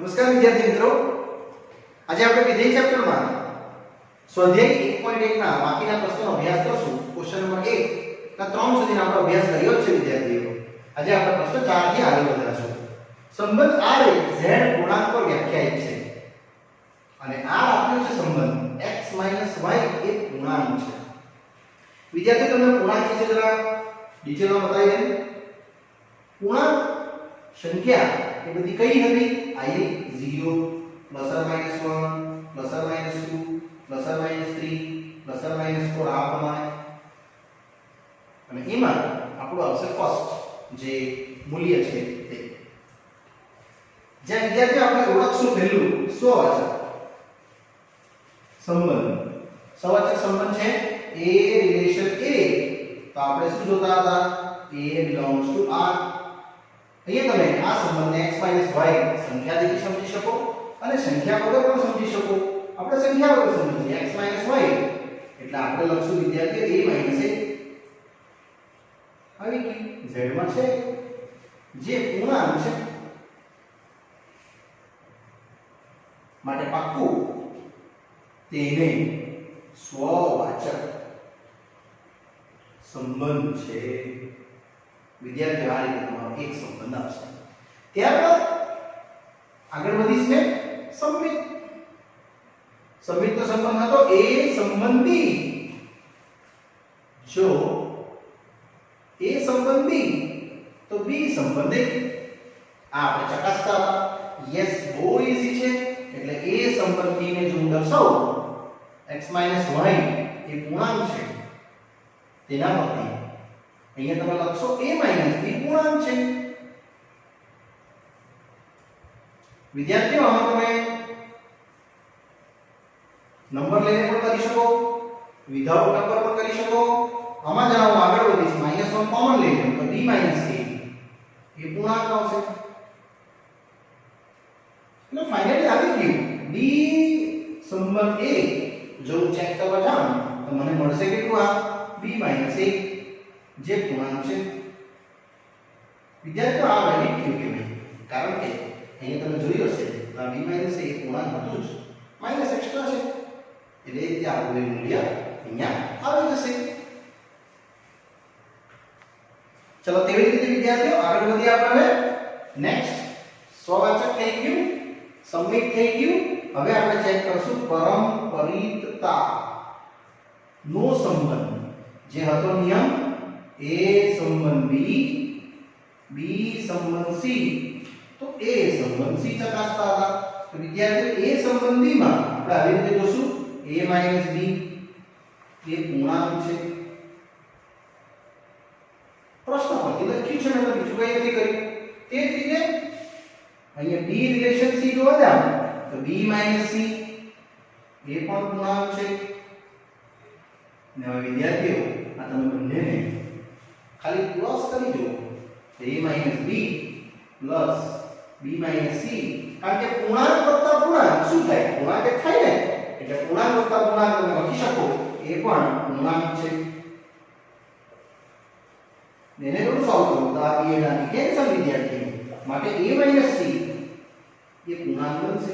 નમસ્કાર વિદ્યાર્થી મિત્રો, આજે આપણે વિધેય ચેપ્ટરમાં સ્વાધ્યાય 1.1 ના બાકીના પ્રશ્નોનો અભ્યાસ કરશું. ક્વેશ્ચન નંબર 1 ના 3 સુધીનો આપણે અભ્યાસ કર્યો છે વિદ્યાર્થીઓ. આજે આપણે પ્રશ્ન 4 થી આગળ વધારશું. સંબંધ R એ z ગુણાંક પર વ્યાખ્યાયિત છે અને R આપ્યો છે સંબંધ x y એ પૂર્ણાંક છે. વિદ્યાર્થીઓ તમને પૂર્ણાંક વિશે જરા ડિટેલમાં બતાવી દઉં. પૂર્ણાંક સંખ્યા એ બધી કઈ હતી? I 0 plus or minus 1 plus or minus 2 plus or minus 3 plus or minus 4 આ પ્રમાણે. અને એમાં આપણું આવશે ફર્સ્ટ જે મૂલ્ય છે તે. જ્યાં વિદ્યાર્થીઓ આપણે ઓળખશું પહેલું સ્વવાચક સંબંધ. સ્વવાચક સંબંધ છે A રિલેશન A. તો આપણે શું જોતા હતા? A belongs to R. અહીંયા તમે આ સંબંધને x y સંખ્યા તરીકે સમજી શકો અને સંખ્યા વગર પણ સમજી શકો. આપણે સંખ્યા વગર સમજીએ x y એટલે આપણે લખશું વિદ્યાર્થીઓ a આવી ગયું z માં છે જે પૂર્ણાંક છે માટે પાક્કું તેને સ્વવાચક સંબંધ છે. વિદ્યાર્થીઓ આ રીતે તમારો એક સંબંધ આવશે. ત્યારબાદ આગળ વધીશું સંમિત. સંમિતનો સંબંધ હતો A સંબંધી. જો A સંબંધી તો B સંબંધી. આ આપણે ચકાસતા હતા. યસ, બહુ ઈઝી છે. એટલે A સંબંધીને જો હું દર્શાવું x y એ પૂર્ણાંક છે તેના પરથી અહીંયા તમે લખશો a b પૂર્ણાંક છે. વિદ્યાર્થીઓ આમાં તમે નંબર લઈને પણ કરી શકો, વિધાઉટ નંબર પણ કરી શકો. આમાં જ હું આગળ વધીશ -1 કોમન લઈ લઉં તો b a એ પૂર્ણાંક આવશે. એટલે ફાઇનલી આવી ગયું b સંબંધ a. જો હું ચેક કરવા જાઉં તો મને મળશે કેટલું? આ b a જે પૂર્ણાંક છે. વિદ્યાર્થીઓ આ વેલિડ ક્યુ કહેવાય કારણ કે અહીંયા તમે જોયું હશે તો આ b a એ પૂર્ણાંક હતું જ, માઈનસ એક્સ્ટ્રા છે એટલે ત્યાં આપણું મૂલ્ય અહીંયા આવી જશે. ચલો તેવી રીતે વિદ્યાર્થીઓ આગળ વધીએ આપણે. નેક્સ્ટ સ્વવાચક થઈ ગયું, સંમિત થઈ ગયું. હવે આપણે ચેક કરશું પરંપરિતતા નો સંબંધ જે હતો નિયમ A સંબંધ B સંબંધ C. તો A સંબંધ C ચકાસતા હતા. તો વિદ્યાર્થીઓ A સંબંધીમાં આપણે આવી રીતે જોશું A b એ પૂર્ણાંક છે. પ્રશ્ન પરથી લખ્યું છે મેં, બીજું કંઈ નથી કર્યું. તે જ રીતે અહીંયા B રિલેશન C જોવા જાવ તો B c એ પણ પૂર્ણાંક છે. ને હવે વિદ્યાર્થીઓ આ તમે બંનેને ખાલી પ્લસ કરી દો a b plus b c. કારણ કે પૂર્ણાંક વત્તા પૂર્ણાંક શું થાય? પૂર્ણાંક એક થાય ને, એટલે પૂર્ણાંક વત્તા પૂર્ણાંક તમે લખી શકો એ પણ પૂર્ણાંક છે. એને થોડું સોલ્વ કરો તો આ b ના કેન્સલ વિદ્યાર્થીઓ. માટે a c એ પૂર્ણાંક બનશે.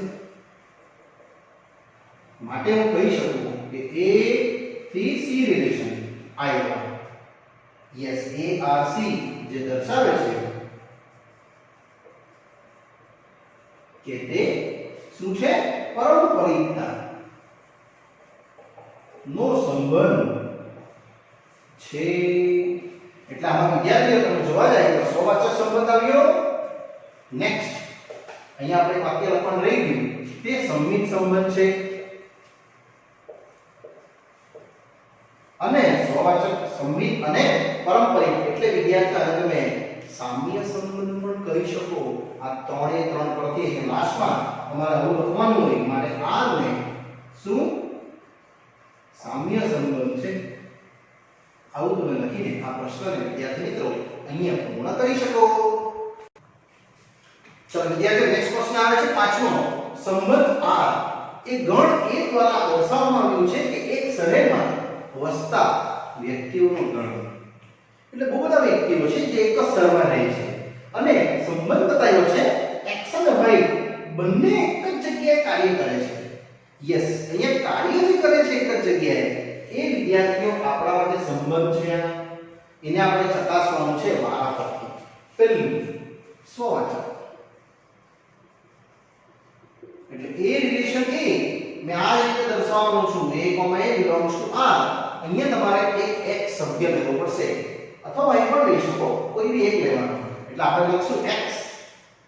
માટે હું કહી શકું કે a થી c રિલેશન આવ્યા. યસ, ARC જે દર્શાવે છે કે તે શું છે? પરંપરિતતા નો સંબંધ છે. એટલે આમાં વિદ્યાર્થીઓ તમે જોવા જાય તો સ્વવાચક સંબંધ આવ્યો. નેક્સ્ટ અહીંયા આપણે વાક્ય લખવાનું રહી ગયું તે સંમિત સંબંધ છે. અને સ્વવાચક સંમિત અને પરંપરિત એટલે વિદ્યાર્થીઓ તમે સામ્ય સંબંધ પણ કહી શકો. આ ત્રણે ત્રણ પરથી એક લાસ્ટમાં તમારે આવું લખવાનું હોય. માટે આ ને શું સામ્ય સંબંધ છે આવું તમે લખીને આ પ્રશ્નને વિદ્યાર્થી મિત્રો અહીંયા પૂર્ણ કરી શકો. ચલો વિદ્યાર્થીઓ નેક્સ્ટ પ્રશ્ન આવે છે પાંચમો. સંબંધ R એ ગણ A દ્વારા દર્શાવવામાં આવ્યું છે કે એક શહેરમાં વસતા વ્યક્તિઓનો ગણ. એટલે બહુ બધા વ્યક્તિઓ છે જે એક જ શહેરમાં રહે છે અને સંબંધ બતાવ્યો છે x અને y બંને બંને એક જ જગ્યાએ કાર્ય કરે છે. યસ, અહીંયા કાર્ય જે કરે છે એક જ જગ્યાએ એ વિદ્યાર્થીઓ આપણા માટે સંબંધ છે એને આપણે ચકાસવાનું છે વારાફરતી. પહેલું સ્વવાચક એટલે એ રિલેશન એ મેં આ રીતે દર્શાવવાનો છું a, a belongs to r. અહીંયા તમારે એક x સભ્ય લેવો પડશે અથવા y પણ લઈ શકો, કોઈ બી એક લેવાનો. એટલે આપણે લખશું x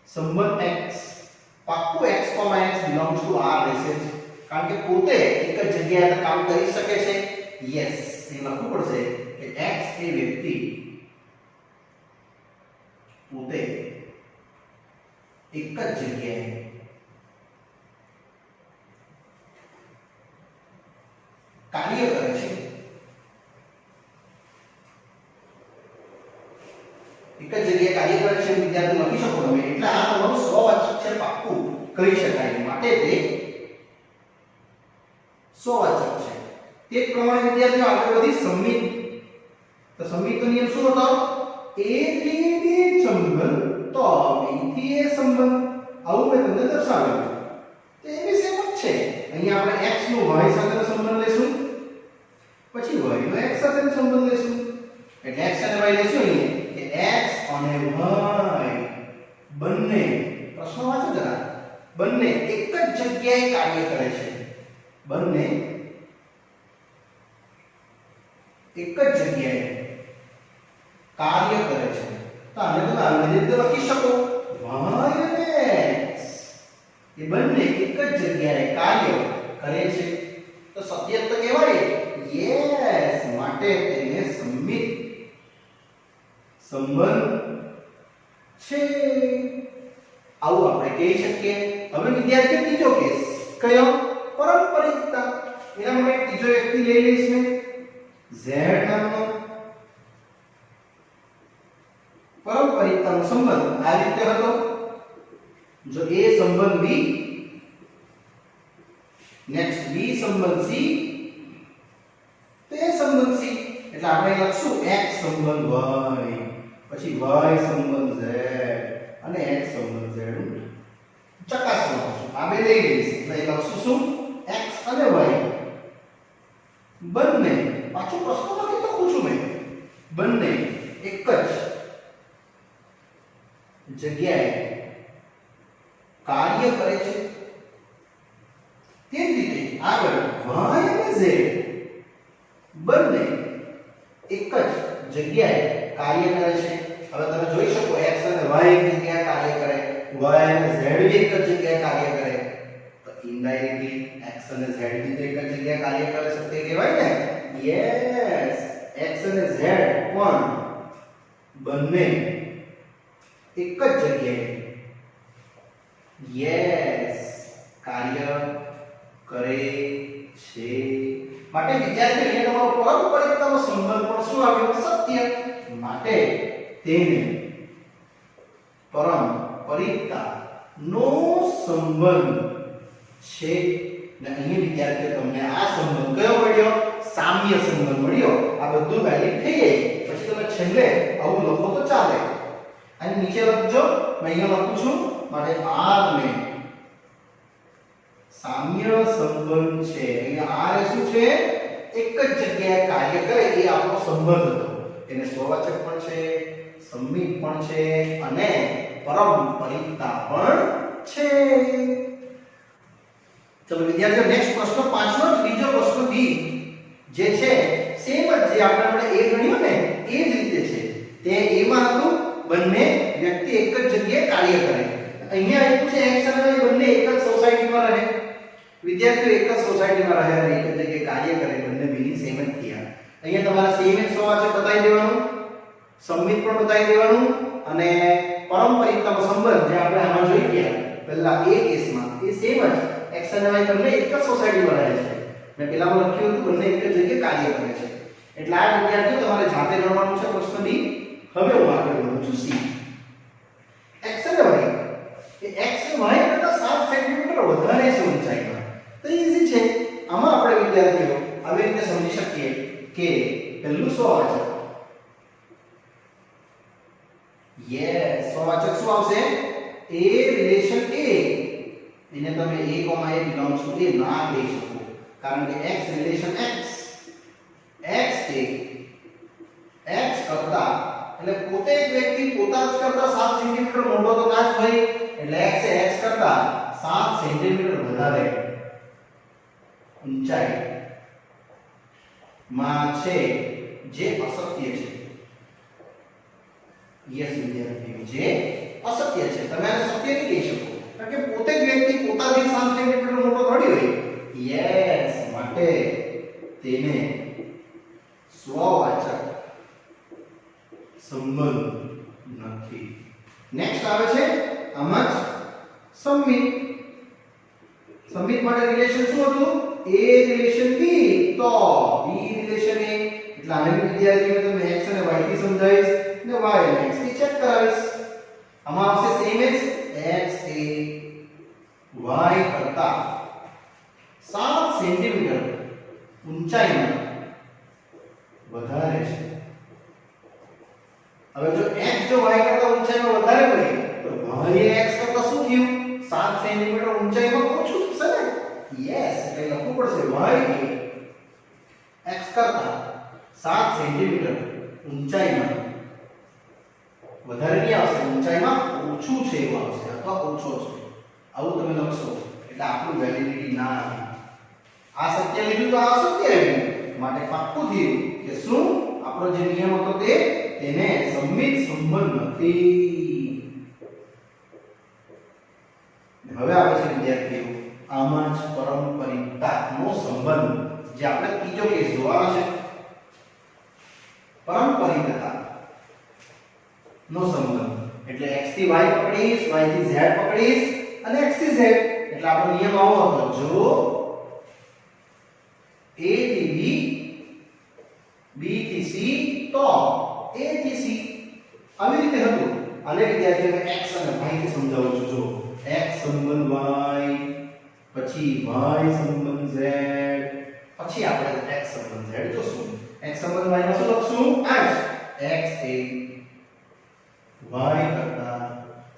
સંબંધ x પાક્કું x, x belongs to r રહેશે કારણ કે પોતે એક જ જગ્યાએ કામ કરી શકે છે. યસ, એ લખવું પડશે કે x એ વ્યક્તિ પોતે એક જ જગ્યાએ કાર્ય કરે છે. એક જ જગ્યાએ કાર્ય કરે છે વિદ્યાર્થી લખી શકો તમે. એટલે આ તમારું સ્વવાચક છે, પાક્કું કહી શકાય, માટે તે સ્વવાચક છે. તે પ્રમાણે વિદ્યાર્થીઓ આગળ વધી સંમિત. તો સંમિતનો નિયમ શું હતો? a થી b સંબંધ તો b થી a સંબંધ. આવું મેં તમને દર્શાવ્યું. તો એ બી સેમ જ છે. અહીંયા આપણે x નો y સાથેનો સંબંધ લેશું, પછી y નો x સાથેનો સંબંધ લેશું. એટલે x અને y લેશું અહીંયા કે x અને y બંને, પ્રશ્ન વાંચો જરા, બંને એક જ જગ્યાએ કાર્ય કરે છે. બંને એક જ જગ્યાએ કાર્ય કરે છે. તો આને તમે આવી રીતે લખી શકો y અને x એ બંને એક જ જગ્યાએ કાર્ય કરે છે. તો સત્ય તો કહેવાય. યસ, માટે તેને સંમિત સંબંધ છે આવું આપણે કહી શકીએ. હવે વિદ્યાર્થીઓ ત્રીજો કેસ કયો? પારંપરિકતા. એના માટે ત્રીજો વ્યક્તિ લઈ લઈશ મેં z નામનો. પારંપરિકતાનો સંબંધ આ રીતે હતો. જો a સંબંધ b, નેક્સ્ટ b સંબંધ c, તો a સંબંધ c. એટલે આપણે લખશું x સંબંધ y, પછી y સંબંધ z અને x સંબંધ z. ચકાસવાનું છે. આ બે લઈ લઈશ. એટલે લખશું શું? x અને y બંને, પાછું પ્રશ્નમાં કેટલો લખું છું મેં, બંને એક જ જગ્યાએ કાર્ય કરે છે. તે જ રીતે આગળ y અને z બંને એક જ જગ્યાએ કાર્ય કરે છે. હવે તમે જોઈ શકો x અને y એક જગ્યાએ કાર્ય કરે, y અને z એક જ જગ્યાએ કાર્ય કરે, તો ઇનડાયરેક્ટલી x અને z બી એક જ જગ્યાએ કાર્ય કરે છે. તે કહેવાય ને. યસ, x અને z પણ બંને એક જ જગ્યાએ યસ કાર્ય કરે છે. માટે વિદ્યાર્થી અહીંયા તમારો પારંપરિકતાનો સંબંધ પણ શું આવ્યો? સત્ય. માટે તેને પારંપરિકતાનો સંબંધ છે. ને અહીં વિદ્યાર્થીઓ તમને આ સંબંધ કયો મળ્યો? સામ્ય સંબંધ મળ્યો. આ બધું વેલિડ થઈ જાય. પછી તમે છેલ્લે આવું લખો તો ચાલે. અને નીચે લખજો, મેં અહીંયા લખું છું, માટે r ને સામ્ય સંબંધ છે. અહીંયા r એ શું છે? એક જ જગ્યાએ કાર્ય કરે એ આપણો સંબંધ હતો. એને સ્વવાચક પણ છે, સંમિત પણ છે અને પારંપરિકતા પણ છે. ચલો વિદ્યાર્થીઓ, નેક્સ્ટ પ્રશ્ન પાંચમો જ બીજો પ્રશ્ન બી જે છે સેમ જ જે આપણે a ગણ્યો ને એ જ રીતે છે. તે a માં હતું બંને વ્યક્તિ એક જ જગ્યાએ કાર્ય કરે. અહીંયા આપ્યું છે x અને y બંને એક જ સોસાયટીમાં રહે. વિદ્યાર્થીઓ એક જ સોસાયટીમાં રહે અને એક જ જગ્યાએ કાર્ય કરે, બંને બીની સેમ જ થયા. અહીંયા તમારે સેમ જ સ્વવાચક બતાવી દેવાનું, સંમિત પણ બતાવી દેવાનું અને પારંપરિકતાનો સંબંધ જે આપણે આમાં જોઈ ગયા પહેલા એ કેસમાં એ સેમ જ x અને y બંને એક જ સોસાયટીમાં રહે છે. મેં પેલામાં લખ્યું હતું બંને એક જ જગ્યાએ કાર્ય કરે છે. એટલે આ વિદ્યાર્થીઓ તમારે જાતે ગણવાનું છે પ્રશ્ન બી. હવે હું આગળ વધું છું c. x અને y એ x એ y કરતા 7 સેન્ટીમીટર વધારે છે ઊંચાઈમાં. તો ઈઝી છે. આમાં આપણે વિદ્યાર્થીઓ આવી રીતે સમજી શકીએ કે પહેલું સ્વવાચક યસ સ્વવાચક શું આવશે? a રિલેશન a એને તમે a, a belongs to a ના કહી શકો, કારણ કે x રિલેશન x એ x કરતા એટલે પોતે એક વ્યક્તિ પોતા જ કરતા 7 સેન્ટીમીટર મોટો તો ના જ હોય, એટલે x એ x કરતા 7 સેન્ટીમીટર વધારે ઊંચાઈ માં છે, જે અસત્ય છે. યસ વિદ્યાર્થીઓ, જે અસત્ય છે. તમે આને સત્ય નહીં કહી શકો, કારણ કે પોતે જ વ્યક્તિ પોતાથી 7 સેન્ટીમીટર મોટો થોડી હોય. યસ, માટે તેને સ્વવાચક સંબંધ નથી. નેક્સ્ટ આવે છે આમાં જ સંમિત. સંમિત માટે રિલેશન શું હતું? a રિલેશન b, તો b રિલેશન a, એટલે આને વિદ્યાર્થીઓ તમે x અને y થી સમજાવીશ ને y અને x થી ચેક કરાવીશ. આમાં આવશે સેમ એજ x એ y કરતા 7 સેન્ટીમીટર ઊંચાઈમાં વધારે છે. હવે જો x જો y કરતા ઊંચાઈમાં વધારે હોય તો y એ x કરતા શું થયું? 7 સેન્ટીમીટર ઊંચાઈમાં ઓછું થશે ને? યસ, એટલે લખવું પડશે y એ x કરતા 7 સેન્ટીમીટર ઊંચાઈમાં વધારે નહીં આવશે, ઊંચાઈમાં ઓછું છે એવું આવશે, અથવા ઓછો છે, આવું તમે લખશો એટલે આપણું વેલિડિટી ના આવે. આ સત્ય લીધું તો આ અસત્ય આવ્યું, માટે પાક્કું થયું કે શું આપણો જે નિયમ હતો તેને સંમિત સંબંધ નથી. હવે આવે છે વિદ્યાર્થીઓ આમાં જ પરંપરિકતાનો સંબંધ, જે આપણે ત્રીજો કેસ જોવાનો છે. પરંપરિકતા નો સંબંધ એટલે x થી y પકડીશ, y થી z પકડીશ અને x થી z, એટલે આપણો નિયમ આવો હતો, જો a થી b, b થી c, તો a થી c. આવી રીતે હતું. આને વિદ્યાર્થીઓને x અને y થી સમજાવું છું. જો x સંબંધ y, પછી y સંબંધ z, પછી આપણે x સંબંધ z જોશું. x સંબંધ y માં શું લખશું? આ જ x એ y કરતા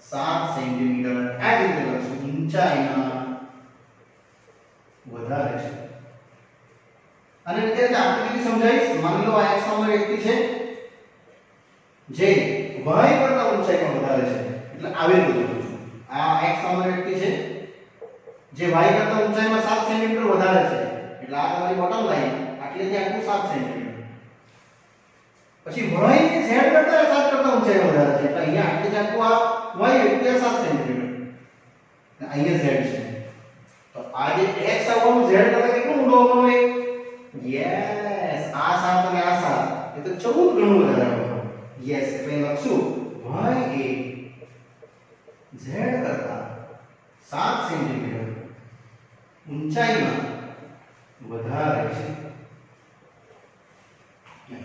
7 સેન્ટીમીટર આ રીતે લખશું ઊંચાઈમાં વધારે છે. અને વિદ્યાર્થી આકૃતિ સમજાવીશ. માની લો આ x નામનો વ્યક્તિ છે જે y કરતા ઊંચાઈમાં વધારે છે, એટલે આવી રીતે લખું છું. આ x નામનો વ્યક્તિ છે જે y કરતા ઊંચાઈમાં 7 સેન્ટીમીટર વધારે છે, એટલે આ તમારી બોટમ લાઈન, આટલેથી આટલું 7 સેન્ટીમીટર. પછી y એ z કરતા 7 કરતા ઊંચાઈમાં વધારે છે, એટલે અહીંયા આટલેથી આટલું આ y એટલે 7 સેન્ટીમીટર, અને અહીંયા z છે. તો આ જે x આવવાનું z કરતા કેટલું ઊંડું આવવાનું હોય? યસ, આ 7 અને આ 7 એ તો 14 ગણું વધારે આવવાનું. યસ, એટલે લખશું y એ z કરતા 7 સેન્ટીમીટર ઊંચાઈમાં વધારે છે.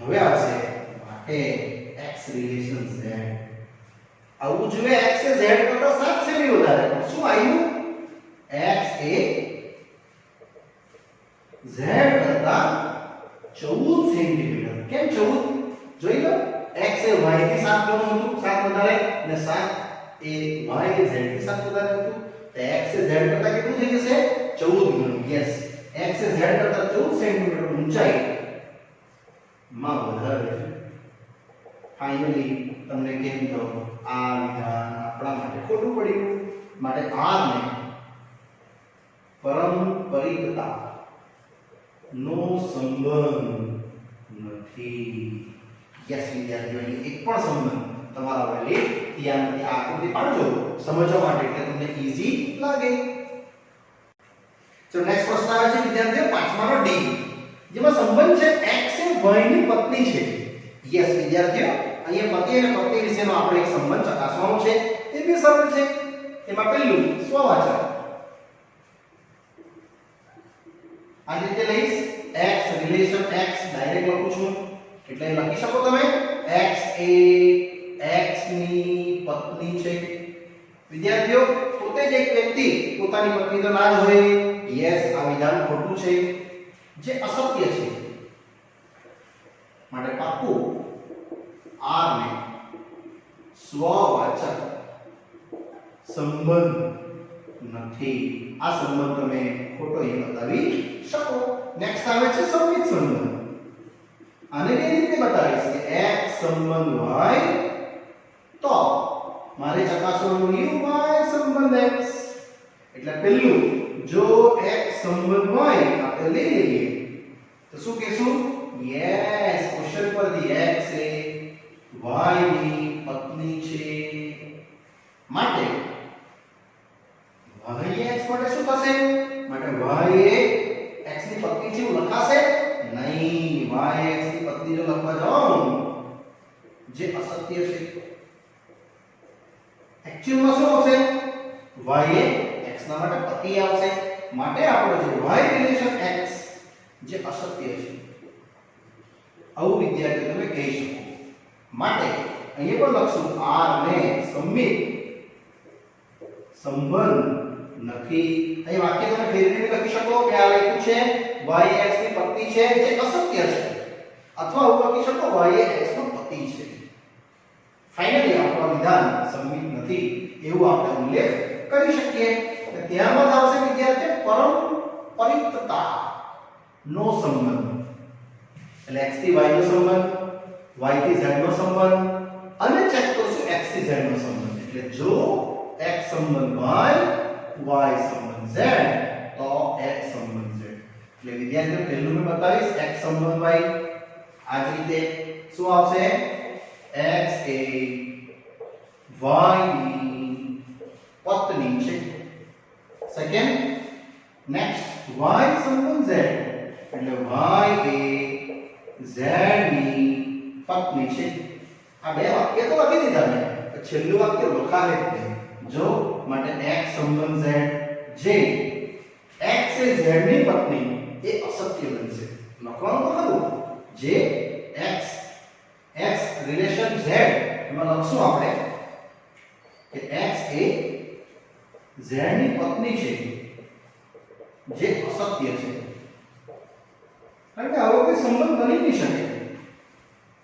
હવે આવશે માટે x રિલેશન z. આવું જોઈએ x એ z કરતા 7 સેમી વધારે. શું આવ્યું? x એ z કરતા 14 સેન્ટીમીટર. કેમ 14? જોઈ લો, x એ y થી 7 ગણું હતું, 7 વધારે, અને 7 એ y એ z થી 7 વધારે હતું, તો x એ z કરતા કેટલું થઈ જશે? 14 ગણું. યસ, x એ z કરતા 14 સેન્ટીમીટર ઊંચાઈ માં વધારે છે. ફાઇનલી તમને કેમ તો આ વિધાન આપણા માટે ખોટું પડ્યું. માટે r ને પરંપરિકતા નો સંબંધ નથી. યસ વિદ્યાર્થીઓ, એક પણ સંબંધ તમારા વેલી ત્યાં નથી. આ આકૃતિ પાડજો સમજવા માટે, એટલે તમને ઈઝી લાગે. ચલો નેક્સ્ટ પ્રશ્ન આવે છે વિદ્યાર્થીઓ પાંચમાનો ડી, જેમાં સંબંધ છે x એ y ની પત્ની છે. યસ વિદ્યાર્થીઓ, અહીંયા પતિ અને પત્ની વિશેનો આપણે એક સંબંધ ચકાસવાનો છે. તે બી સરળ છે. એમાં પહેલું સ્વવાચક. આ રીતે લઈશ x રિલેશન x ડાયરેક્ટ લખું છું, એટલે લખી શકો તમે x એ x ની પત્ની છે. વિદ્યાર્થીઓ, પોતે જ એક વ્યક્તિ પોતાની પત્ની તો ના જ હોય. યસ, આ વિધાન ખોટું છે, જે અસત્ય છે. માટે પાક્કું r ને સ્વવાચક સંબંધ નથી. આ સંબંધ તમે ખોટો અહીં બતાવી શકો. નેક્સ્ટ આવે છે સંમિત સંબંધ. આને કેવી રીતે બતાવીશ કે x સંબંધ y તો મારે ચકાસવાનું y સંબંધ x. એટલે પહેલું જો x સંબંધ હોય આપણે લઈ લઈએ તો શું કહેશું? યસ, ક્વેશ્ચન પરથી x એ y ની પત્ની છે માટે y x માટે શું થશે? માટે y એ x ની પત્ની છે એવું લખાશે નહીં. y x ની પત્ની જો લખવા જાઉં જે અસત્ય છે. એક્ચ્યુઅલમાં શું આવશે? y એ x ના માટે પતિ આવશે. માટે આપણો જે y રિલેશન x જે અસત્ય છે આવું વિદ્યાર્થીઓ તમે કહી શકો. માટે અહીંયા પણ લખશું r ને સંમિત સંબંધ નથી. અહીં વાક્ય તમે ફેરવીને લખી શકો કે આ લખ્યું છે y x ની પત્ની છે જે અસત્ય છે, અથવા એવું લખી શકો y એ x નો પતિ છે. ફાઇનલી આપણો વિધાન સંમિત નથી એવું આપણે ઉલ્લેખ કરી શકીએ. ત્યારબાદ આવશે વિદ્યાર્થી પરંપરિતતા નો સંબંધ. એટલે x થી y નો સંબંધ, y થી z નો સંબંધ અને ચેક કરશું x થી z નો સંબંધ. એટલે જો x સંબંધ y સંબંધ z તો x સંબંધ z. એટલે વિદ્યાર્થીઓ પહેલું મેં બતાવીશ x સંબંધ y. આ જ રીતે શું આવશે? x એ y ની પત્ની છે. સેકન્ડ નેક્સ્ટ y સંબંધ z એટલે y એ z ની પત્ની છે. આ બે વાક્ય તો લખી દીધા મેં, છેલ્લું વાક્ય લખાવે જ નહીં. જો માટે x સંબંધ z જે x એ z ની પત્ની એ અસત્ય બનશે. લખવાનું તો ખરું જે x રિલેશન z એમાં લખશું આપણે કે x એ z ની પત્ની છે જે અસત્ય છે. કારણ કે આવો કોઈ સંબંધ બની નહીં શકે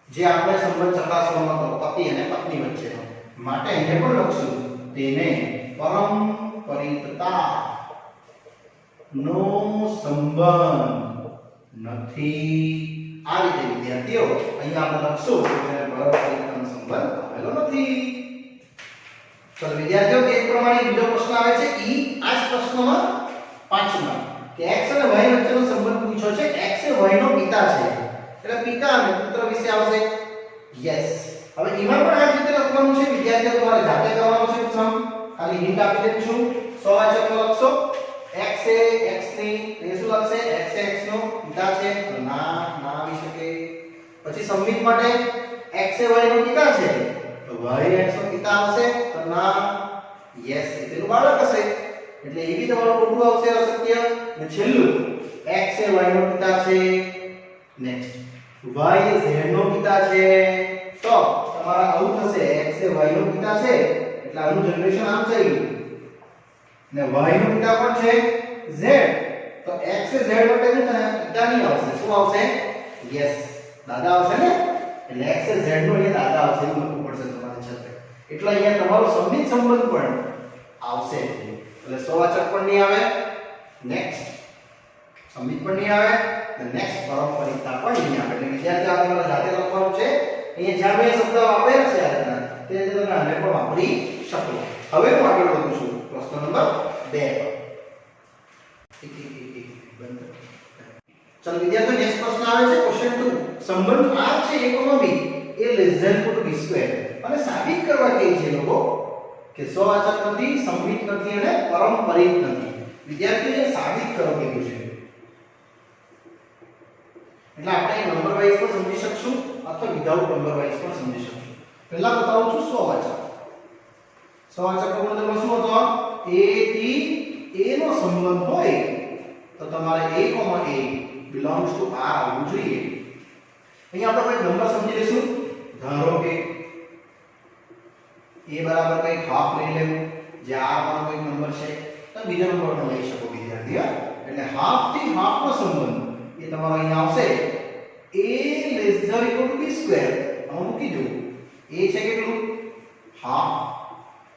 જે આપણે સંબંધ ચકાસવાનો હતો પતિ અને પત્ની વચ્ચેનો. માટે અહીંયા પણ લખશું તેને પરંપરિતતા નો સંબંધ નથી. આ રીતે વિદ્યાર્થીઓ અહીંયા આપણે લખશું કે પરંપરિતતાનો સંબંધ આવેલો નથી. ચલો વિદ્યાર્થીઓ તે પ્રમાણે બીજો પ્રશ્ન આવે છે આ જ પ્રશ્નમાં પાંચમા કે x અને y વચ્ચેનો સંબંધ પૂછ્યો છે. x એ y નો પિતા છે એટલે પિતા અને પુત્ર વિશે આવશે. યસ, હવે એમાં પણ આ રીતે લખવાનું છે વિદ્યાર્થીઓ, તમારે જાતે કરવાનું છે. ખાલી હિન્ટ આપી દઉં છું. સ્વવાચકમાં લખશો x એ x ની એ શું લખશે? x એ x નો પિતા છે તો ના આવી શકે. પછી સંમિત માટે x એ y નો પિતા છે તો y x નો પિતા આવશે તો ના. યસ, એ તેનું બાળક હશે એટલે એ બી તમારું ખોટું આવશે, અસત્ય. અને છેલ્લું x એ y નો પિતા છે. નેક્સ્ટ y એ z નો પિતા છે તો તમારા આવું થશે x એ y નો પિતા છે એટલે આનું જનરેશન આમ ચાલ્યું. ને y નો પિતા પણ છે z તો x એ z માટે શું થાય? પિતા નહીં આવશે, શું આવશે? યસ, દાદા આવશે ને. એટલે x એ z નો એ દાદા આવશે એવું લખવું પડશે તમારે છતાં. એટલે અહીંયા તમારો સંમિત સંબંધ પણ આવશે. એટલે સ્વવાચક પણ નહીં આવે, નેક્સ્ટ સંમિત પણ નહીં આવે, અને નેક્સ્ટ પરંપરિતતા પણ નહીં આવે. એટલે વિદ્યાર્થી આ તમારે જાતે લખવાનું છે. અહીંયા જ્યાં મેં શબ્દ વાપર્યા છે આ રીતના તે રીતે તમે આને પણ વાપરી શકો. હવે હું આગળ વધું છું પ્રશ્ન નંબર 2 પર. ચલો વિદ્યાર્થીઓ નેક્સ્ટ પ્રશ્ન આવે છે ક્વેશ્ચન 2. સંબંધ r છે a, b એ less than equal to b square અને સાબિત કરવા કહે છે લોકો કે સ્વવાચક નથી, સંમિત નથી અને પરંપરિત નથી. વિદ્યાર્થીઓએ સાબિત કરો કીધું છે. એટલે આપણે નંબર વાઇઝ પણ સમજી શકશું અથવા વિધાઉટ નંબર વાઇઝ પણ સમજી શકશું. પહેલા બતાવું છું સ્વવાચક. સ્વવાચકનો ગુણધર્મ શું હતો? a થી a નો સંબંધ હોય તો તમારે a, a belongs to r આવવું જોઈએ. અહીંયા આપણે કોઈ નંબર સમજી લઈશું. ધારો કે a બરાબર કંઈક હાફ લઈ લેવું, જે r વાળો કોઈ નંબર છે તો બીજો નંબર પણ લઈ શકો વિદ્યાર્થીઓ. એટલે હાફ થી હાફ નો સંબંધ એ તમારો અહીંયા આવશે a less than equal to b square. હવે મૂકી દો a છે કેટલું? હાફ.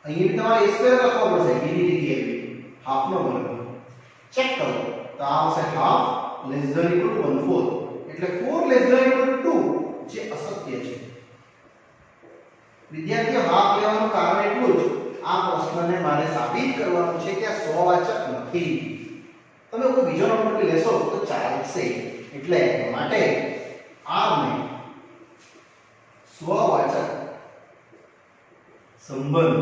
અહીં તમારે a સ્ક્વેર લખવો પડશે b ની જગ્યાએ. હાફ નો વર્ગ ચેક કરો તો આ આવશે half less than equal to 1/4 એટલે 4 લેસ ધેન ઇક્વલ ટુ 2 જે અસત્ય છે વિદ્યાર્થીઓ હાફ લેવાનું કારણ એટલું જ આ પ્રશ્નને મારે સાબિત કરવાનું છે કે આ સ્વવાચક નથી તમે કોઈ બીજો નંબર બી લેશો તો ચાલશે એટલે માટે r ને સ્વવાચક સંબંધ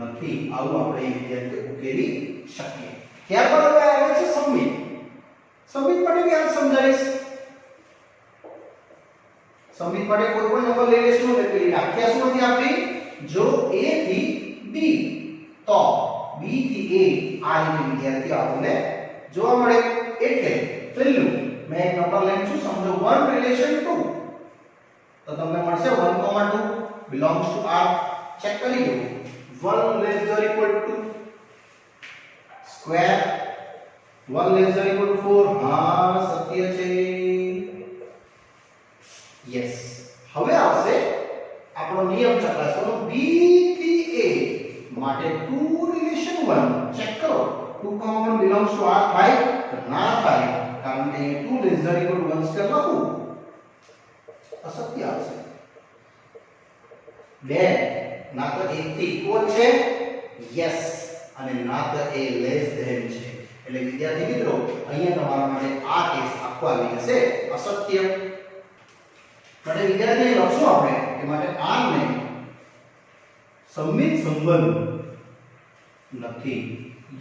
નથી આવું આપણે વિદ્યાર્થીઓ ઉકેલી શકીએ ત્યારબાદ હવે આવે છે સંમિત માટે બી આ સમજાવીશ સંમિત માટે કોઈ પણ નંબર લઈ લેશું એટલે પેલી વ્યાખ્યા શું હતી આપણી જો a થી b તો b થી a આ રીતે વિદ્યાર્થીઓ આપણને જોવા મળે એટલે પહેલું મેં એક નંબર લઈને છું સમજો 1 રિલેશન 2 તો તમને મળશે 1, 2 belongs to r ચેક કરી લો 1 less than equal to square 1 less than equal to 4 હા સત્ય છે યસ હવે આવશે આપણો નિયમ ચકાસવાનો b થી a માટે 2 રિલેશન 1 ચેક કરો 2, 1 belongs to r થાય ના થાય કારણ કે 2 less than equal to 1 square લખું અસત્ય આવશે બે ના તો 1 થી ઇક્વલ છે યસ અને ના તો એ લેસ ધેન છે એટલે વિદ્યાર્થી મિત્રો અહીંયા તમારા માટે આ કેસ આખો આવી જશે અસત્ય માટે વિદ્યાર્થી લખશું આપણે કે માટે r ને સંમિત સંબંધ નથી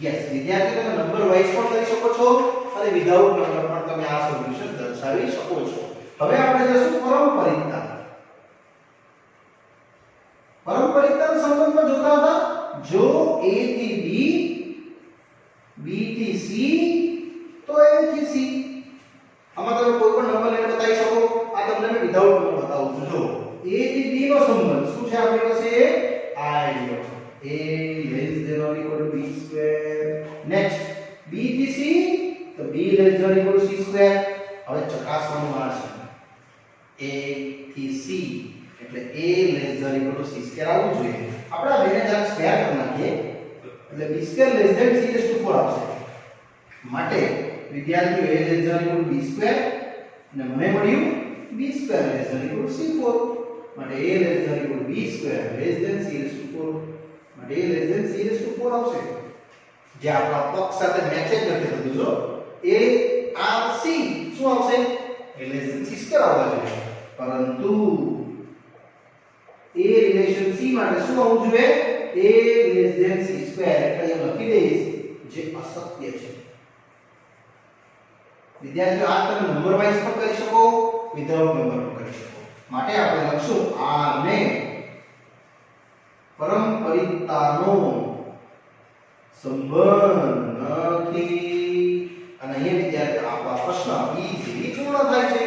યસ વિદ્યાર્થી તમે નંબર વાઇઝ પણ કરી શકો છો અને વિધાઉટ નંબર પણ તમે આ સોલ્યુશન દર્શાવી શકો છો હવે આપણે જશું પારંપરિકતાના સંબંધમાં જોતા હતા જો a થી b b થી c તો a થી c આમાં તમે કોઈ પણ નંબર લઈને બતાવી શકો આ તમને મેં વિધાઉટ નંબર બતાવું છું જો a થી b નો સંબંધ શું છે આપણી પાસે આઈડિયો a less than or equal to b square next b થી c તો b less than or equal to c square હવે ચકાસવાનું આ છે a થી c એટલે a less than equal to c square આવવું જોઈએ આપણે આ બેને જરા સ્ક્વેર કરી નાખીએ એટલે b square less than c raised to 4 આવશે માટે વિદ્યાર્થીઓ a less than equal to b square અને મને મળ્યું b square less than equal to c4 માટે a less than equal to b square less than c raised to 4 માટે a less than c raised to 4 આવશે જે આપણા પક્ષ સાથે મેચ જ નથી થતું જો a r c શું આવશે a less than c square આવવા જોઈએ પરંતુ a રિલેશન c માટે શું આવવું જોઈએ a less than c square એટલે અહીં લખી દઈશ જે અસત્ય છે વિદ્યાર્થીઓ આ તમે નંબર વાઇઝ પણ કરી શકો વિધાઉટ નંબર પણ કરી શકો માટે આપણે લખશું r ને પારંપરિકતાનો સંબંધ નથી અને અહીંયા વિદ્યાર્થીઓ આપણા પ્રશ્ન ઈઝીલી પૂર્ણ થાય છે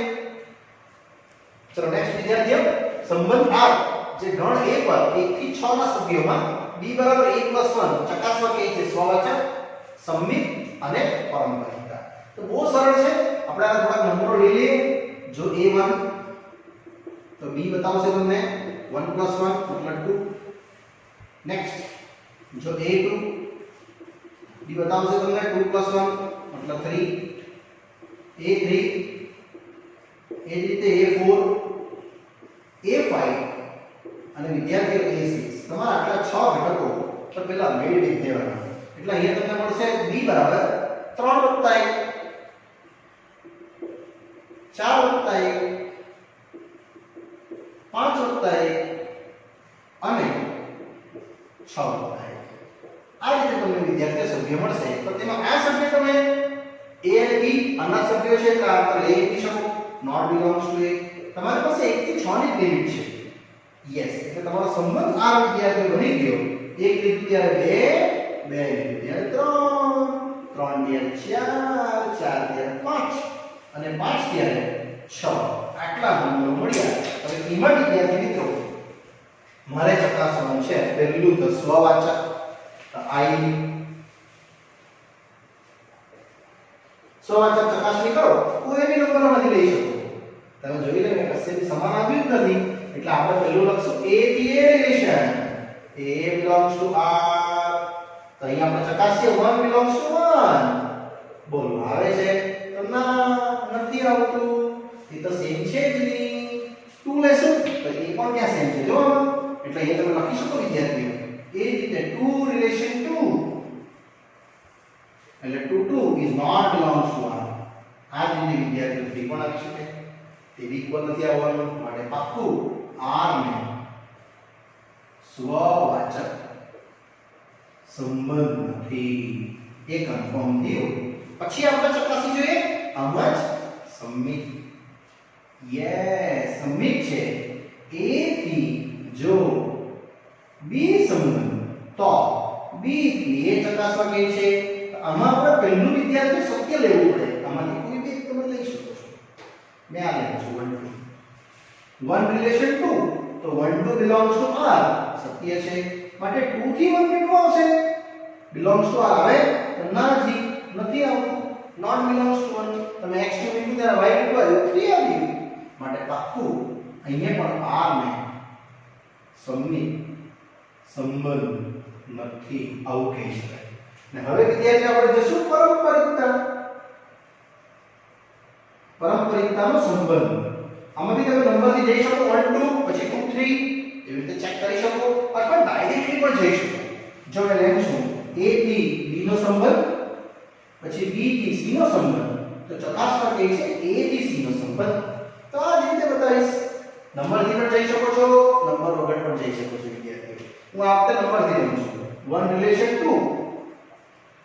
ચલો નેક્સ્ટ વિદ્યાર્થીઓ સંબંધ r જે ગણ a પર 1 થી 6 ના સભ્યોમાં b બરાબર 1 + 1 ચકાસવા કે છે સ્વવાચક સંમિત અને પારંપરિકતા તો બહુ સરળ છે આપણે આ થોડા નંબરો લઈ લઈએ જો a1 તો b બતાવશે તમને 1 + 1 મતલબ 2 નેક્સ્ટ જો a2 b બતાવશે તમને 2 + 1 મતલબ 3 a3 એ જ રીતે a4 a5 અને વિદ્યાર્થીઓ a6 તમારા આટલા 6 ઘટકો તો પહેલા મેળવી દેવાના એટલે અહીંયા તમને મળશે b બરાબર 3 + 1 4 + 1 5 + 1 અને 6 + 1 આ રીતે તમને વિદ્યાર્થી સભ્ય મળશે તો તેમાં આ સભ્ય તમે a અને b આના સભ્યો છે તો આ લઈ શકો નોટ બિલોંગ્સ ટુ a તમારી પાસે 1 થી 6 ની લિમિટ છે યસ એટલે તમારો સંબંધ આ વિદ્યાર્થી બની ગયો 1 લીધું ત્યારે 2 લીધું ત્યારે 3 લીધું ત્યારે 4 4 ત્યારે 5 અને 5 ત્યારે 6 આટલા નંબરો મળ્યા હવે કિંમત વિદ્યાર્થી મિત્રો મારે ચકાસવાનું છે પહેલું તો સ્વવાચક i સ્વવાચક ચકાસણી કરો કોઈ બી નંબર નથી લઈ શકો તમે જોઈ લો કે કશેથી સમાન આવ્યું જ નથી એટલે આપણે પહેલું લખશું a થી a relation a belongs to r તો અહીંયા આપણે ચકાસીએ 1 belongs to 1 બોલો આવે છે તો ના નથી આવતું એ તો સેમ છે જ નહીં 2 લેશું તો એ પણ ક્યાં સેમ છે જો એટલે એ તમે લખી શકો વિદ્યાર્થીઓ એ રીતે 2 relation 2 એટલે 2 2 is not belongs to 1 આ જ રીતે વિદ્યાર્થીઓ 3 પણ આવી શકે તે બી ઇક્વલ નથી આવવાનું માટે પાક્કું r ને સ્વવાચક સંબંધ નથી એ કન્ફર્મ થયું પછી આપણે ચકાસી જોઈએ આમાં જ સબમિટ યસ સબમિટ છે a થી જો b સંબંધ તો b થી a ચકાસવા કે છે આમાં આપણે પહેલું વિદ્યાર્થી સત્ય લેવું પડે આમાંથી કોઈ બે તમે લઈ શકો છો મેં આ લઉં છું 1 relation 2 તો 1 2 belongs to r સત્ય છે માટે 2 થી 1 કેટલું આવશે belongs to r આવે તો નથી નથી આવતું not belongs to 1 તમે x to મૂક્યું ત્યારે y કેટલું આવ્યું 3 આવ્યું માટે પાક્કું અહીંયા પણ r ને સબમિટ સંબંધ નથી આવું કહી શકાય ને હવે વિદ્યાર્થી આપણે જશું પારંપરિકતાનો સંબંધ આમાંથી તમે નંબરથી જઈ શકો 1 2 પછી 2 3 એવી રીતે ચેક કરી શકો અથવા ડાયરેક્ટલી પણ જઈ શકો જો મેં લેમ છું a થી b નો સંબંધ પછી b થી c નો સંબંધ તો ચકાસવા કે છે a થી c નો સંબંધ તો આ રીતે બતાવીશ નંબરથી પણ જઈ શકો છો નંબર વગર પણ જઈ શકો છો વિદ્યાર્થીઓ હું આપતે નંબરથી લઉં છું 1 relation 2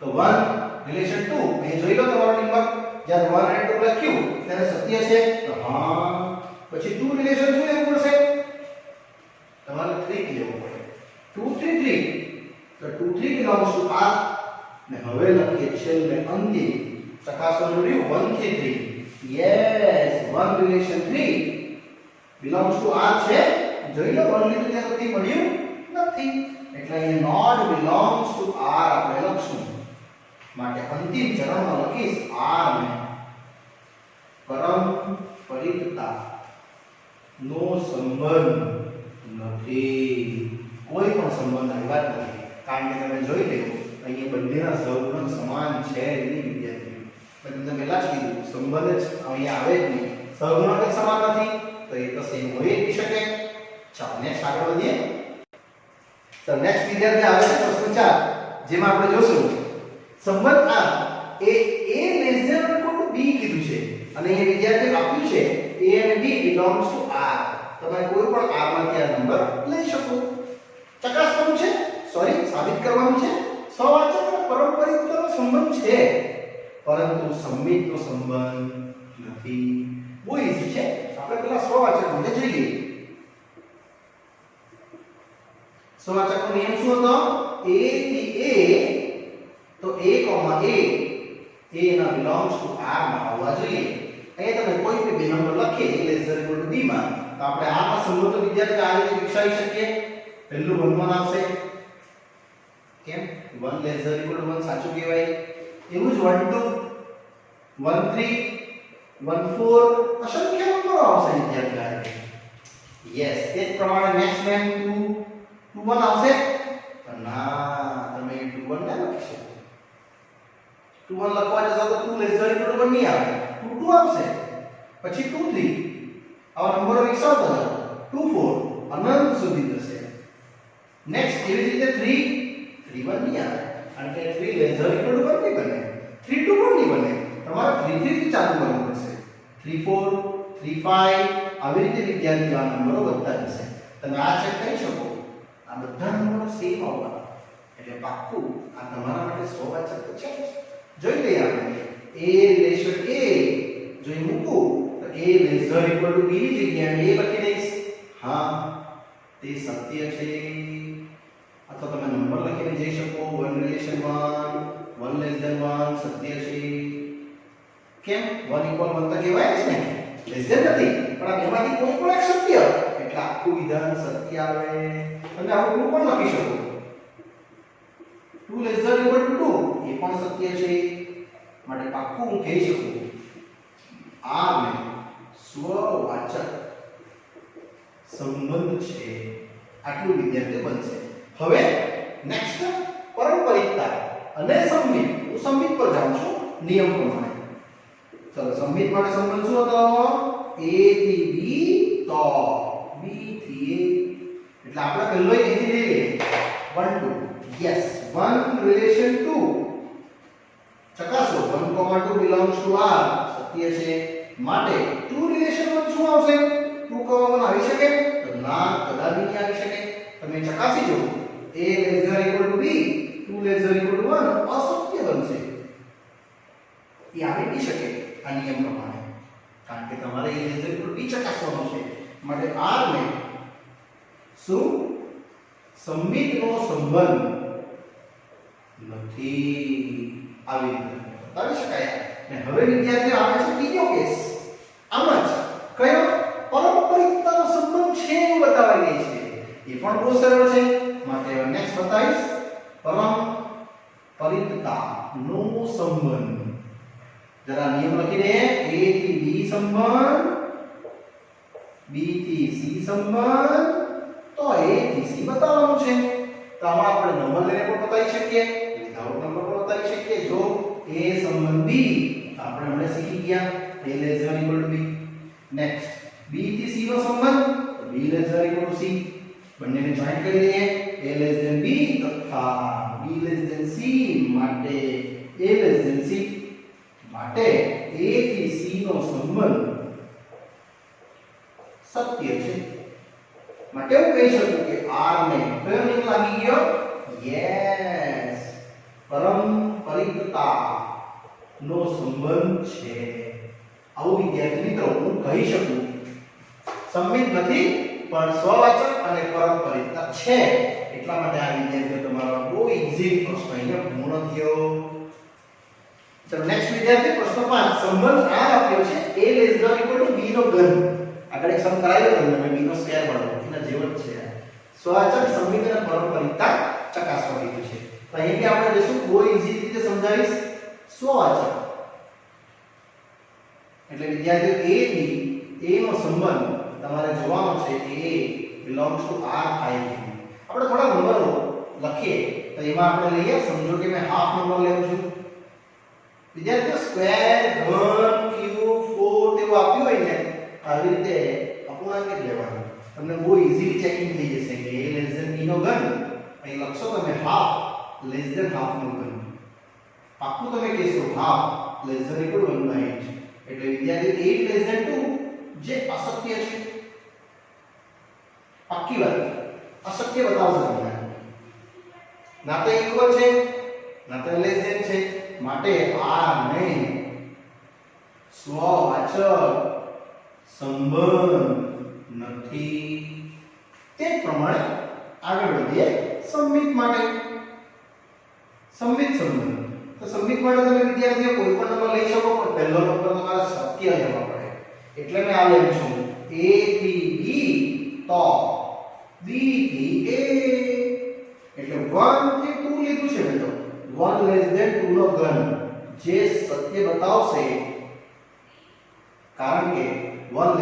તો 1 relation 2 અહીં જોઈ લો તમારો નંબર જ્યારે 1 અને 2 લખ્યું ત્યારે સત્ય છે તો હા પછી 2 relation શું લેવું પડશે તમારે 3 લેવું પડે 2 3 3 તો 2 3 belongs to r ને હવે લખીએ છેલ્લે અંતિમ ચકાસવાનું રહ્યું 1 થી 3 yes 1 relation 3 belongs to r છે જોઈ લો 1 લીધું ત્યાં સુધી મળ્યું નથી એટલે અહીં not belongs to r આપણે લખશું માટે અંતિમ ચરણમાં લખીશ r ને પારંપરિકતા નો સંબંધ નથી કોઈ પણ સંબંધ આવ્યા નથી કારણ કે તમે જોઈ લેવો અહીંયા બંનેના સહગુણક સમાન છે એની વિદ્યાર્થીઓ મેં તમને પહેલા જ કીધું સંબંધ જ અહીંયા આવે જ નહીં સહગુણક જ સમાન નથી તો એ તો સેમ હોય જ શકે ચાલો નેક્સ્ટ આગળ વધીએ તો નેક્સ્ટ વિદ્યાર્થી આવે છે પ્રશ્ન 4 જેમાં આપણે જોશું સંબંધ આ એ a less than or equal to b કીધું છે અને એ વિદ્યાર્થી આપ્યું છે a અને b belongs to r તમે કોઈ પણ r માંથી આ નંબર લઈ શકો ચકાસવાનું છે સાબિત કરવાનું છે સહવાચક અને પારંપરિકતાનો સંબંધ છે પરંતુ સબમિટનો સંબંધ નથી બહુ ઈઝી છે આપણે પેલા સહવાચક માટે જોઈએ સહવાચકનો નિયમ શું હતો a થી a તો a ના belongs to r માં આવવા જોઈએ અહીંયા તમે કોઈ બે નંબર લખીએ a less than equal to b માં તો આપણે આ માં સંબંધો વિદ્યાર્થી આ રીતે વિકસાવી શકીએ પહેલું 1 1 આવશે કેમ 1 less than equal to 1 સાચું કહેવાય એવું જ 1 2 1 3 1 4 અસંખ્ય નંબરો આવશે વિદ્યાર્થી યસ તે જ પ્રમાણે નેક્સ્ટ મેન 2 1 આવશે પણ ના તમે 2 1 ના લખી શકો 2 1 લખવા જશો તો 2 less than equal to 1 નહીં આવે 2 2 આવશે પછી 2 3 આવા નંબરો વિકસાવતા જાઓ 2 4 અનંત સુધી જશે નેક્સ્ટ એવી રીતે 3 3 1 નહીં આવે કારણ કે 3 less than equal to 1 નહીં બને 3 2 પણ નહીં બને તમારે 3 3 થી ચાલુ કરવું પડશે 3 4 3 5 આવી રીતે વિદ્યાર્થી આ નંબરો વધતા જશે તમે આ ચેક કરી શકો આ બધા નંબરો સેમ આવવાના એટલે પાક્કું આ તમારા માટે સહવાચક તો છે જોઈ લઈએ આપણે a relation a જો એ મૂકું તો a less than equal to b ની જગ્યાએ a લખી દઈશ હા તે સત્ય છે અથવા તમે નંબર લખીને જઈ શકો 1 relation 1 1 less than 1 સત્ય છે કેમ 1 equal 1 તો કહેવાય જ ને less than નથી પણ આ બેમાંથી કોઈ પણ એક સત્ય એટલે આખું વિધાન સત્ય આવે અને આપણે 2 પણ લખી શકો 2 less than equal to 2 એ પણ સત્ય છે માટે પાક્કું હું કહી શકું આ ને સ્વવાચક સંબંધ છે આટલું વિદ્યાર્થી બનશે હવે નેક્સ્ટ પારંપરિકતા અને સંમિત. હું સંમિત પર જાઉં છું નિયમ પ્રમાણે. ચલો સંમિત માટે સંબંધ શું હતો? a થી b તો b થી a એટલે આપણે પહેલો a થી લઈએ 1 2 યસ 1 રિલેશન 2 ચકાસો 1 2 belongs to R સત્ય છે માટે 2 રિલેશન 1 શું આવશે? 2 1 આવી શકે? તો ના, કદાપી નહીં આવી શકે. તમે ચકાસી જુઓ a ≤ b 2 ≤ 1 અસત્ય બનશે. એ આવી નહીં શકે આ નિયમ પ્રમાણે, કારણ કે તમારે a ≤ b ચકાસવાનું છે. માટે R ને શું સંમિતનો સંબંધ નથી આવી રીતે બતાવી શકાય. ને હવે વિદ્યાર્થીઓ આવે છે બીજો કેસ. આમ જ કયો? પારંપરિકતાનો સંબંધ છે એવું બતાવાઈ ગઈ છે. એ પણ બહુ સરળ છે. માટે નેક્સ્ટ બતાવીશ પારંપરિકતાનો સંબંધ. જરા નિયમ લખી દે. a થી b સંબંધ, b થી c સંબંધ, તો a થી c બતાવવાનું છે. તો આમાં આપણે નંબર લઈને પણ બતાવી શકીએ, વિધાઉટ નંબર પણ બતાવી શકીએ. જો a સંબંધ b આપણે હમણાં શીખી ગયા a ≤ b. નેક્સ્ટ b થી c નો સંબંધ b ≤ c. બંનેને જોઈન્ટ કરી દઈએ a b તથા b c માટે a c માટે a થી c નો સંબંધ સત્ય છે. માટે હું કહી શકું કે R ને કયો નિયમ લાગી ગયો? યસ, પારંપરિકતા નો સંબંધ છે. આવું વિદ્યાર્થી મિત્રો હું કહી શકું. સંમિત નથી પણ સ્વવાચક અને પારંપરિકતા છે. એટલા માટે આ વિદ્યાર્થીઓ તમારો બહુ ઈઝી પ્રશ્ન અહીંયા પૂર્ણ થયો. ચલો નેક્સ્ટ વિદ્યાર્થી પ્રશ્ન 5. સંબંધ આ આપ્યો છે a ≤ b નો ઘન. આગળ એક સમ કરાવ્યો તમને b નો સ્ક્વેર મળ્યો. એના જેવો જ છે. સ્વવાચક, સંમિત અને પારંપરિકતા ચકાસવા કીધું છે. તો અહીંથી આપણે જોશું બહુ ઈઝી રીતે સમજાવીશ. સ્વવાચક એટલે વિદ્યાર્થીઓ a થી a નો સંબંધ તમારે જોવાનો છે. a belongs to R થાય છે. આપણે થોડા નંબરો લખીએ તો એમાં આપણે લઈએ. સમજો કે મેં હાફ નંબર લેવું છું. વિદ્યાર્થીઓ સ્ક્વેર, ઘન, ક્યુબ, ફોર તેવું આપ્યું હોય ને આવી રીતે અપૂર્ણાંક જ લેવાનું. તમને બહુ ઈઝીલી ચેકિંગ થઈ જશે કે a b નો ઘન અહીં લખશો તમે હાફ હાફ નો ઘન. પાક્કું તમે કહેશો હાફ ≤ 1/8. એટલે વિદ્યાર્થી 8 2 જે અસત્ય છે. પાક્કી વાત, અસત્ય બતાવશે તમને. ના તો ઇક્વલ છે ના તો લેસ ધેન છે. માટે આ ને સ્વવાચક સંબંધ નથી. તે પ્રમાણે આગળ વધીએ સંમિત માટે. સંમિત સંબંધ. તો સંમિત માટે તમે વિદ્યાર્થીઓ કોઈ પણ નંબર લઈ શકો, પણ પહેલો નંબર તમારે સત્ય લેવો પડે. એટલે મેં આ લઉં છું a થી b તો b થી a. એટલે 1 થી 2 લીધું છે બેટો. 1 2 નો ઘન જે સત્ય બતાવશે, કારણ કે 1 ≤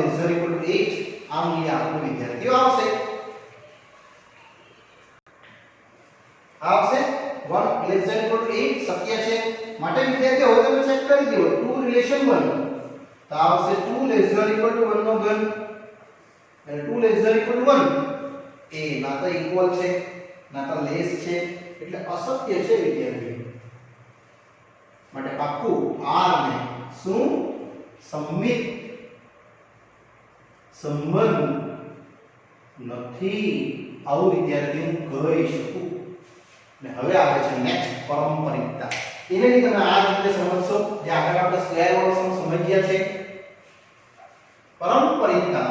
8 આ મૂલ્ય આપણું વિદ્યાર્થીઓ આવશે. 1 ≤ 8 સત્ય છે. માટે વિદ્યાર્થીઓ હવે તમે ચેક કરી દો 2 રિલેશન 1 તો આવશે 2 ≤ 1 નો ઘન. અને 2 ≤ 1 એ ના તો ઇક્વલ છે ના તો લેસ છે. એટલે અસત્ય છે વિદ્યાર્થીઓ. માટે પાક્કું R ને શું સંમિત સંબંધ નથી આવું વિદ્યાર્થી હું કહી શકું. ને હવે આવે છે નેક્સ્ટ પારંપરિકતા. એને બી તમે આ રીતે સમજશો જે આગળ આપણે સ્ક્વેર વાળો સમ સમજ્યા છે. પારંપરિકતા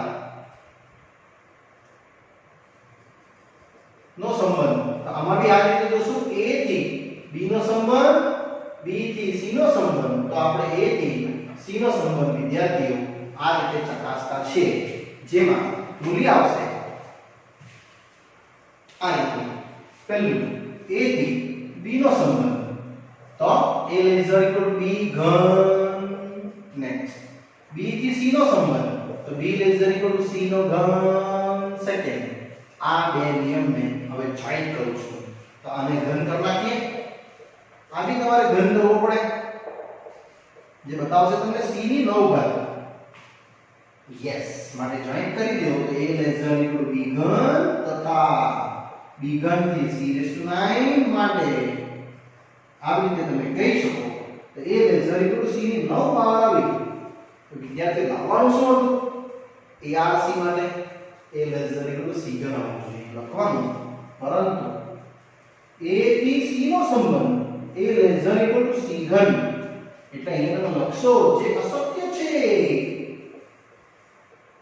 નો સંબંધ તો આમાં બી આ રીતે જોશું. a થી b નો સંબંધ, b થી c નો સંબંધ. તો આપણે a થી c નો સંબંધ વિદ્યાર્થીઓ આ રીતે ચકાસતા છે. જેમાં મૂલ્ય આવશે આ રીતે. પહેલું a થી b નો સંબંધ તો a ≤ b ઘન. નેક્સ્ટ b થી c નો સંબંધ તો b ≤ c નો ઘન. સેકન્ડ આ બે નિયમને હવે જોઈન્ટ કરું છું. તો આને ઘન કરી નાખીએ. આ બી તમારે ઘન કરવો પડે, જે બતાવશે તમને c ની 9 ઘાત. યસ, માટે જોઈન્ટ કરી દો તો a b ઘન તથા b ઘન થી c⁹ માટે આવી રીતે તમે કહી શકો તો a c ની 9 પાવર આવી. તો વિદ્યાર્થી લાવવાનું શું હતું? arc માટે a c ઘન આવવું જોઈએ લખવાનું, પરંતુ a થી c નો સંબંધ a c ઘન એટલે અહીંયા તમે લખશો જે અસત્ય છે.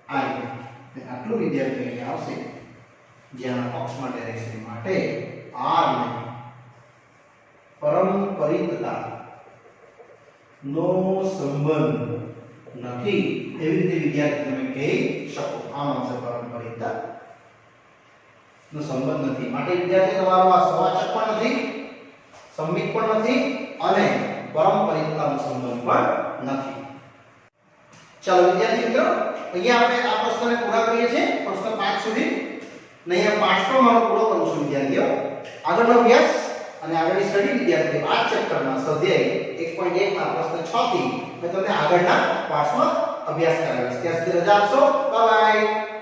આ રીતે આટલું વિદ્યાર્થી અહીંયા આવશે, જ્યાં પક્ષમાં ડાયરેક્શન માટે r ને પરંપરિતતા નો સંબંધ નથી એવી રીતે વિદ્યાર્થી તમે કહી શકો. આમ આવશે પરંપરિતતા નો સંબંધ નથી. માટે વિદ્યાર્થી તમારો આ સવાચક પણ નથી, સંમિત પણ નથી અને પરંપરિતતાનો સંબંધ પણ નથી. ચાલો વિદ્યાર્થી મિત્રો, અહીંયા આપણે આ પ્રશ્નને પૂરા કરીએ છીએ, પ્રશ્ન 5 સુધી. ને અહીંયા 5 પણ મારો પૂરો કરું છું વિદ્યાર્થીઓ. આગળનો અભ્યાસ અને આગળની સ્ટડી વિદ્યાર્થીઓ આ ચેપ્ટરના સ્વાધ્યાય 1.1 ના પ્રશ્ન 6 થી મેં તમને આગળના પાઠમાં અભ્યાસ કરાવીશ. ત્યાં સુધી રજા આપશો. Bye bye.